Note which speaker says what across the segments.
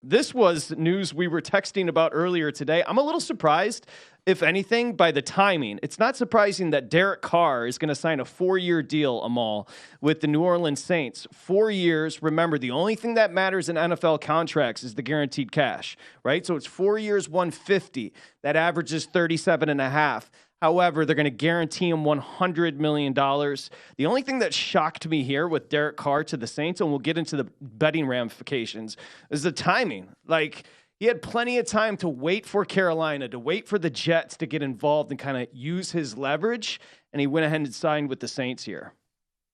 Speaker 1: This was news we were texting about earlier today. I'm a little surprised, if anything, by the timing. It's not surprising that Derek Carr is going to sign a 4-year deal, Amal, with the New Orleans Saints. 4 years. Remember, the only thing that matters in NFL contracts is the guaranteed cash, right? So it's 4 years, 150. That averages 37 and a half. However, they're going to guarantee him $100 million. The only thing that shocked me here with Derek Carr to the Saints, and we'll get into the betting ramifications, is the timing. Like, he had plenty of time to wait for Carolina, to wait for the Jets to get involved and kind of use his leverage, and he went ahead and signed with the Saints here.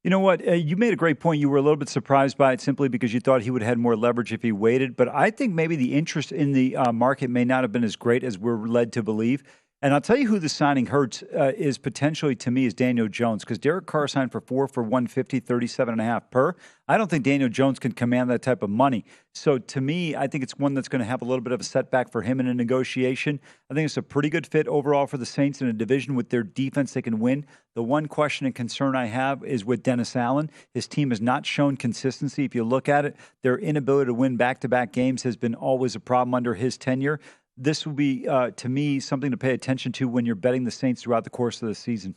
Speaker 2: You know what? You made a great point. You were a little bit surprised by it simply because you thought he would have had more leverage if he waited. But I think maybe the interest in the market may not have been as great as we're led to believe. And I'll tell you who the signing hurts is potentially to me is Daniel Jones, because Derek Carr signed for 150, 37 and a half per. I don't think Daniel Jones can command that type of money. So to me, I think it's one that's going to have a little bit of a setback for him in a negotiation. I think it's a pretty good fit overall for the Saints in a division with their defense they can win. The one question and concern I have is with Dennis Allen. His team has not shown consistency. If you look at it, their inability to win back-to-back games has been always a problem under his tenure. This will be, to me, something to pay attention to when you're betting the Saints throughout the course of the season.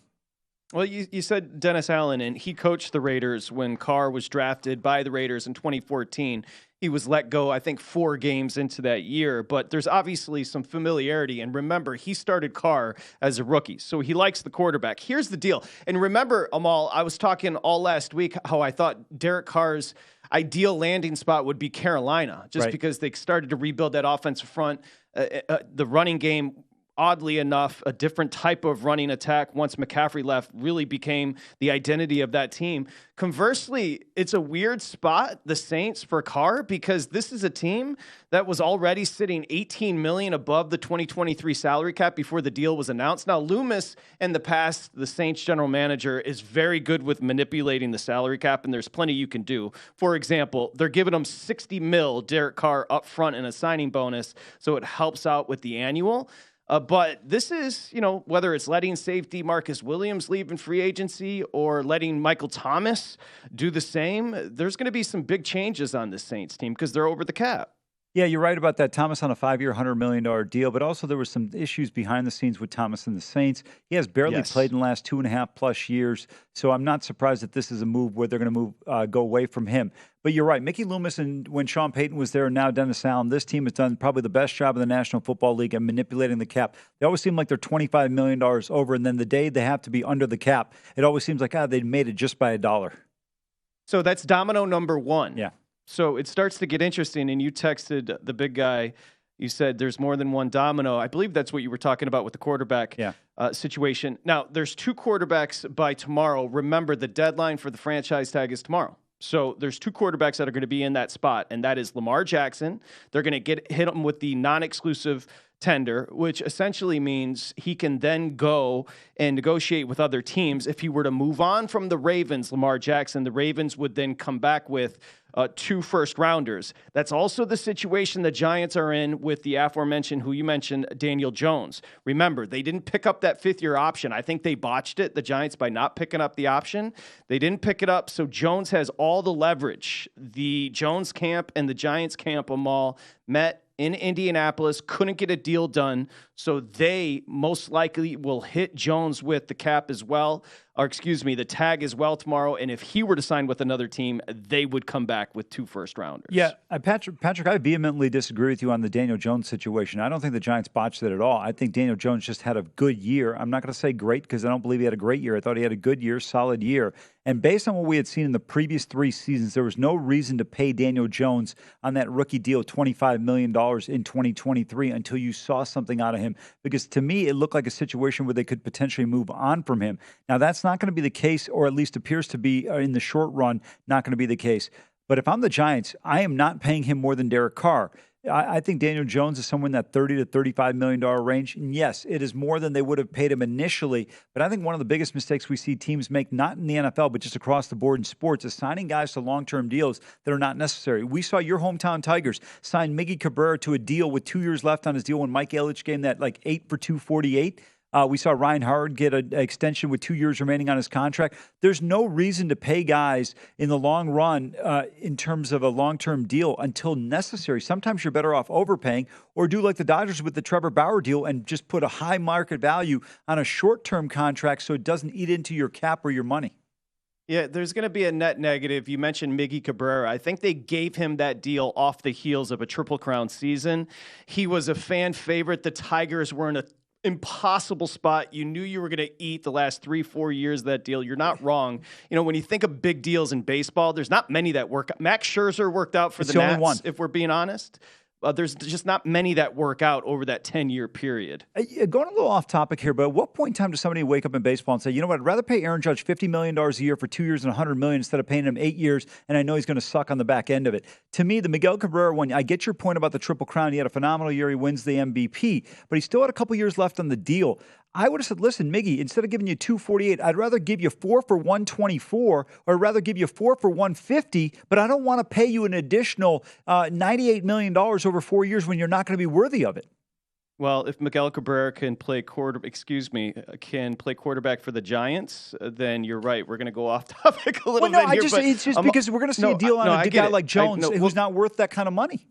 Speaker 1: Well, you said Dennis Allen, and he coached the Raiders when Carr was drafted by the Raiders in 2014. He was let go, I think, 4 games into that year. But there's obviously some familiarity. And remember, he started Carr as a rookie, so he likes the quarterback. Here's the deal. And remember, Amal, I was talking all last week how I thought Derek Carr's ideal landing spot would be Carolina, just because they started to rebuild that offensive front. The running game, oddly enough, a different type of running attack once McCaffrey left really became the identity of that team. Conversely, it's a weird spot, the Saints, for Carr, because this is a team that was already sitting $18 million above the 2023 salary cap before the deal was announced. Now, Loomis, in the past, the Saints general manager, is very good with manipulating the salary cap, and there's plenty you can do. For example, they're giving him $60 million, Derek Carr, up front in a signing bonus, so it helps out with the annual. But this is, whether it's letting safety Marcus Williams leave in free agency or letting Michael Thomas do the same, there's going to be some big changes on this Saints team because they're over the cap.
Speaker 2: Yeah, you're right about that. Thomas on a 5-year, $100 million deal, but also there were some issues behind the scenes with Thomas and the Saints. He has barely played in the last 2.5+ years, so I'm not surprised that this is a move where they're going to go away from him. But you're right. Mickey Loomis and when Sean Payton was there and now Dennis Allen, this team has done probably the best job in the National Football League at manipulating the cap. They always seem like they're $25 million over, and then the day they have to be under the cap, it always seems like, they made it just by $1.
Speaker 1: So that's domino number 1.
Speaker 2: Yeah.
Speaker 1: So it starts to get interesting, and you texted the big guy. You said there's more than one domino. I believe that's what you were talking about with the quarterback situation. Now, there's 2 quarterbacks by tomorrow. Remember, the deadline for the franchise tag is tomorrow. So there's 2 quarterbacks that are going to be in that spot, and that is Lamar Jackson. They're going to hit him with the non-exclusive tender, which essentially means he can then go and negotiate with other teams. If he were to move on from the Ravens, Lamar Jackson, the Ravens would then come back with 2 first-rounders. That's also the situation the Giants are in with the aforementioned, who you mentioned, Daniel Jones. Remember, they didn't pick up that 5th-year option. I think they botched it, the Giants, by not picking up the option. They didn't pick it up, so Jones has all the leverage. The Jones camp and the Giants camp, Amal, met in Indianapolis, couldn't get a deal done, so they most likely will hit Jones with the cap as well, the tag as well tomorrow, and if he were to sign with another team, they would come back with 2 first-rounders.
Speaker 2: Yeah, Patrick, I vehemently disagree with you on the Daniel Jones situation. I don't think the Giants botched it at all. I think Daniel Jones just had a good year. I'm not going to say great because I don't believe he had a great year. I thought he had a good year, solid year. And based on what we had seen in the previous 3 seasons, there was no reason to pay Daniel Jones on that rookie deal $25 million in 2023 until you saw something out of him. Because to me, it looked like a situation where they could potentially move on from him. Now, that's not going to be the case, or at least appears to be in the short run, not going to be the case. But if I'm the Giants, I am not paying him more than Derek Carr. I think Daniel Jones is somewhere in that $30 to $35 million range. And yes, it is more than they would have paid him initially. But I think one of the biggest mistakes we see teams make, not in the NFL, but just across the board in sports, is signing guys to long-term deals that are not necessary. We saw your hometown Tigers sign Miggy Cabrera to a deal with 2 years left on his deal when Mike Ilitch gave him that 8 for $248. We saw Ryan Howard get an extension with 2 years remaining on his contract. There's no reason to pay guys in the long run in terms of a long-term deal until necessary. Sometimes you're better off overpaying or do like the Dodgers with the Trevor Bauer deal and just put a high market value on a short-term contract so it doesn't eat into your cap or your money.
Speaker 1: Yeah, there's going to be a net negative. You mentioned Miggy Cabrera. I think they gave him that deal off the heels of a Triple Crown season. He was a fan favorite. The Tigers were in an impossible spot. You knew you were going to eat the last 3-4 years of that deal. You're not wrong. You know, when you think of big deals in baseball, there's not many that work. Max Scherzer worked out for the Nats, if we're being honest. There's just not many that work out over that 10-year period.
Speaker 2: Going a little off topic here, but at what point in time does somebody wake up in baseball and say, you know what, I'd rather pay Aaron Judge $50 million a year for 2 years and $100 million instead of paying him 8 years, and I know he's going to suck on the back end of it. To me, the Miguel Cabrera one, I get your point about the Triple Crown. He had a phenomenal year. He wins the MVP, but he still had a couple years left on the deal. I would have said, listen, Miggy, instead of giving you $248, I'd rather give you 4 for $124, or I'd rather give you 4 for $150, but I don't want to pay you an additional $98 million over 4 years when you're not going to be worthy of it.
Speaker 1: Well, if Miguel Cabrera can play quarterback for the Giants, then you're right. We're going to go off topic a little bit here.
Speaker 2: It's just because we're going to see a deal on a guy like Jones who's not worth that kind of money.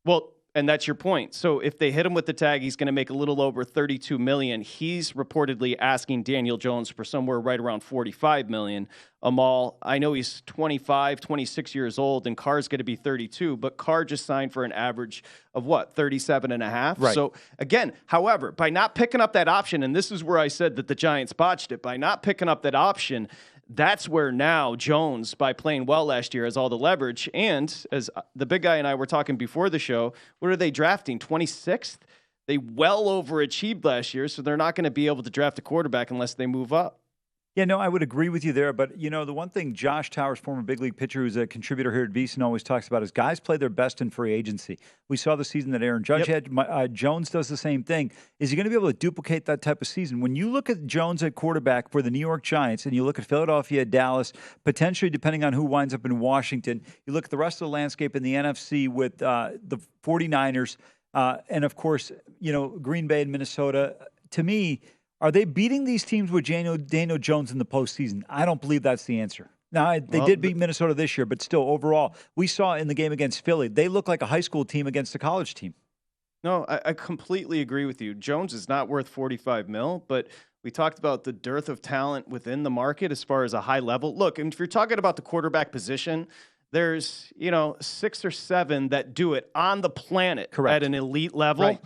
Speaker 1: Well, and that's your point. So if they hit him with the tag, he's going to make a little over $32 million. He's reportedly asking Daniel Jones for somewhere right around $45 million. Amal, I know he's 25, 26 years old, and Carr's going to be 32, but Carr just signed for an average of what, 37 and a half?
Speaker 2: Right.
Speaker 1: So again, however, by not picking up that option, and this is where I said that the Giants botched it, by not picking up that option, that's where now Jones, by playing well last year, has all the leverage. And as the big guy and I were talking before the show, what are they drafting? 26th? They well overachieved last year, so they're not going to be able to draft a quarterback unless they move up.
Speaker 2: Yeah, no, I would agree with you there. But, you know, the one thing Josh Towers, former big league pitcher who's a contributor here at VSiN, always talks about is guys play their best in free agency. We saw the season that Aaron Judge had. Jones does the same thing. Is he going to be able to duplicate that type of season? When you look at Jones at quarterback for the New York Giants and you look at Philadelphia, Dallas, potentially depending on who winds up in Washington, you look at the rest of the landscape in the NFC with the 49ers and, of course, you know, Green Bay and Minnesota. To me, are they beating these teams with Daniel Jones in the postseason? I don't believe that's the answer. Now, they did beat Minnesota this year, but still, overall, we saw in the game against Philly, they look like a high school team against a college team.
Speaker 1: No, I completely agree with you. Jones is not worth $45 million, but we talked about the dearth of talent within the market as far as a high level. Look, and if you're talking about the quarterback position, there's, 6 or 7 that do it on the planet.
Speaker 2: Correct.
Speaker 1: At an elite level. Right.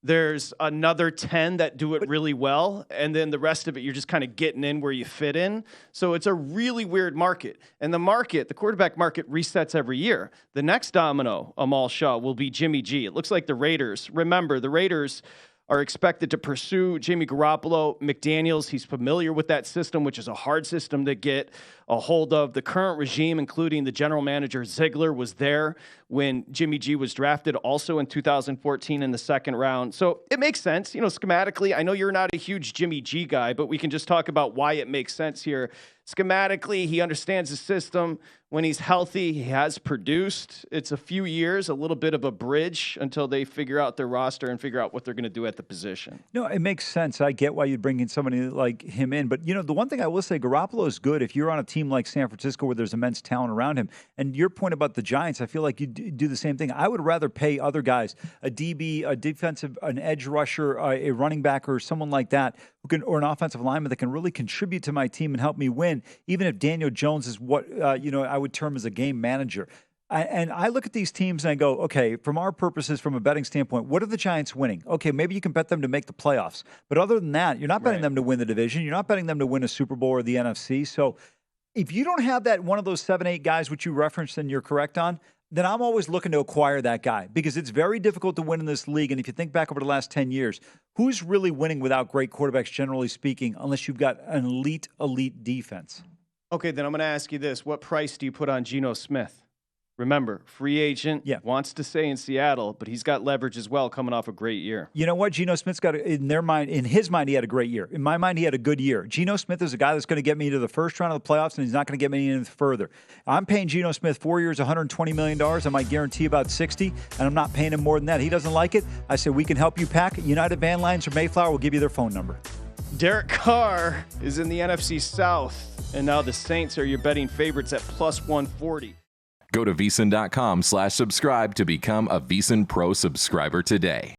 Speaker 1: There's another 10 that do it really well, and then the rest of it, you're just kind of getting in where you fit in. So it's a really weird market. And the quarterback market resets every year. The next domino, Amal Shah, will be Jimmy G. It looks like the Raiders. Remember, the Raiders are expected to pursue Jimmy Garoppolo. McDaniels, he's familiar with that system, which is a hard system to get a hold of. The current regime, including the general manager Ziegler, was there when Jimmy G was drafted, also in 2014 in the second round. So it makes sense, schematically. I know you're not a huge Jimmy G guy, but we can just talk about why it makes sense here. Schematically, he understands the system. When he's healthy, he has produced. It's a few years, a little bit of a bridge until they figure out their roster and figure out what they're going to do at the position.
Speaker 2: No, it makes sense. I get why you'd bring in somebody like him in. But, the one thing I will say, Garoppolo is good if you're on a team like San Francisco where there's immense talent around him. And your point about the Giants, I feel like you do the same thing. I would rather pay other guys, a DB, a defensive, an edge rusher, a running back, or someone like that, or an offensive lineman that can really contribute to my team and help me win, even if Daniel Jones is what, I would term as a game manager. And I look at these teams and I go, okay, from our purposes, from a betting standpoint, what are the Giants winning? Okay, maybe you can bet them to make the playoffs. But other than that, you're not betting them to win the division. You're not betting them to win a Super Bowl or the NFC. So if you don't have that one of those 7-8 guys which you referenced and you're correct on, then I'm always looking to acquire that guy because it's very difficult to win in this league. And if you think back over the last 10 years, who's really winning without great quarterbacks, generally speaking, unless you've got an elite defense?
Speaker 1: Okay, then I'm going to ask you this. What price do you put on Geno Smith? Remember, free agent, wants to stay in Seattle, but he's got leverage as well coming off a great year.
Speaker 2: You know what? Geno Smith's got, in his mind, he had a great year. In my mind, he had a good year. Geno Smith is a guy that's going to get me to the first round of the playoffs, and he's not going to get me any further. I'm paying Geno Smith 4 years, $120 million. I might guarantee about 60, and I'm not paying him more than that. He doesn't like it. I say, we can help you pack. United Van Lines or Mayflower will give you their phone number.
Speaker 1: Derek Carr is in the NFC South, and now the Saints are your betting favorites at plus 140.
Speaker 3: Go to VSiN.com/subscribe to become a VSiN Pro subscriber today.